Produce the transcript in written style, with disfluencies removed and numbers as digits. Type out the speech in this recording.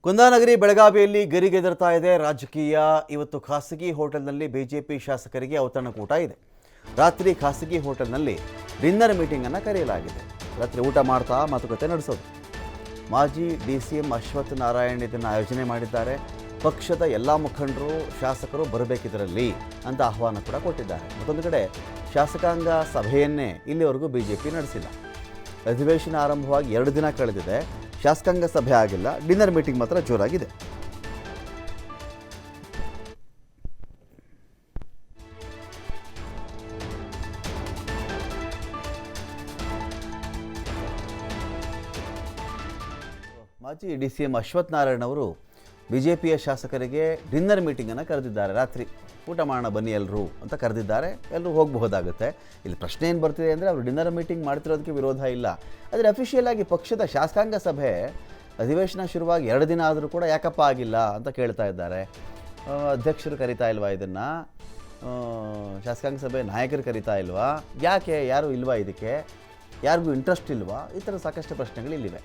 ಕುಂದಾನಗರಿ ಬೆಳಗಾವಿಯಲ್ಲಿ ಗರಿಗೆದರ್ತಾ ಇದೆ ರಾಜಕೀಯ. ಇವತ್ತು ಖಾಸಗಿ ಹೋಟೆಲ್ನಲ್ಲಿ ಬಿಜೆಪಿ ಶಾಸಕರಿಗೆ ಔತಣಕೂಟ ಇದೆ. ರಾತ್ರಿ ಖಾಸಗಿ ಹೋಟೆಲ್ನಲ್ಲಿ ಡಿನ್ನರ್ ಮೀಟಿಂಗ್ ಅನ್ನು ಕರೆಯಲಾಗಿದೆ. ರಾತ್ರಿ ಊಟ ಮಾಡ್ತಾ ಮಾತುಕತೆ ನಡೆಸೋದು. ಮಾಜಿ ಡಿಸಿಎಂ ಅಶ್ವಥ್ ನಾರಾಯಣ್ ಇದನ್ನು ಆಯೋಜನೆ ಮಾಡಿದ್ದಾರೆ. ಪಕ್ಷದ ಎಲ್ಲ ಮುಖಂಡರು ಶಾಸಕರು ಬರಬೇಕಿದರಲ್ಲಿ ಅಂತ ಆಹ್ವಾನ ಕೂಡ ಕೊಟ್ಟಿದ್ದಾರೆ. ಮತ್ತೊಂದು ಕಡೆ ಶಾಸಕಾಂಗ ಸಭೆಯನ್ನೇ ಇಲ್ಲಿವರೆಗೂ ಬಿಜೆಪಿ ನಡೆಸಿಲ್ಲ. ಅಧಿವೇಶನ ಆರಂಭವಾಗಿ 2 ದಿನ ಕಳೆದಿದೆ. ಶಾಸಕಾಂಗ ಸಭೆ ಆಗಿಲ್ಲ. ಡಿನ್ನರ್ ಮೀಟಿಂಗ್ ಮಾತ್ರ ಜೋರಾಗಿದೆ. ಮಾಜಿ ಡಿಸಿಎಂ ಅಶ್ವಥ್ ನಾರಾಯಣ್ ಅವರು ಬಿಜೆಪಿಯ ಶಾಸಕರಿಗೆ ಡಿನ್ನರ್ ಮೀಟಿಂಗನ್ನು ಕರೆದಿದ್ದಾರೆ. ರಾತ್ರಿ ಊಟ ಮಾಡೋಣ ಬನ್ನಿ ಎಲ್ಲರೂ ಅಂತ ಕರೆದಿದ್ದಾರೆ. ಎಲ್ಲರೂ ಹೋಗಬಹುದಾಗುತ್ತೆ. ಇಲ್ಲಿ ಪ್ರಶ್ನೆ ಏನು ಬರ್ತಿದೆ ಅಂದರೆ ಅವರು ಡಿನ್ನರ್ ಮೀಟಿಂಗ್ ಮಾಡ್ತಿರೋದಕ್ಕೆ ವಿರೋಧ ಇಲ್ಲ. ಆದರೆ ಅಫಿಷಿಯಲ್ ಆಗಿ ಪಕ್ಷದ ಶಾಸಕಾಂಗ ಸಭೆ ಅಧಿವೇಶನ ಶುರುವಾಗಿ 2 ದಿನ ಆದರೂ ಕೂಡ ಯಾಕಪ್ಪ ಆಗಿಲ್ಲ ಅಂತ ಕೇಳ್ತಾ ಇದ್ದಾರೆ. ಅಧ್ಯಕ್ಷರು ಕರಿತಾ ಇಲ್ವಾ ಇದನ್ನು? ಶಾಸಕಾಂಗ ಸಭೆ ನಾಯಕರು ಕರಿತಾ ಇಲ್ವಾ? ಯಾಕೆ ಯಾರೂ ಇಲ್ವಾ? ಇದಕ್ಕೆ ಯಾರಿಗೂ ಇಂಟ್ರೆಸ್ಟ್ ಇಲ್ವಾ? ಈ ಥರ ಸಾಕಷ್ಟು ಪ್ರಶ್ನೆಗಳು ಇಲ್ಲಿವೆ.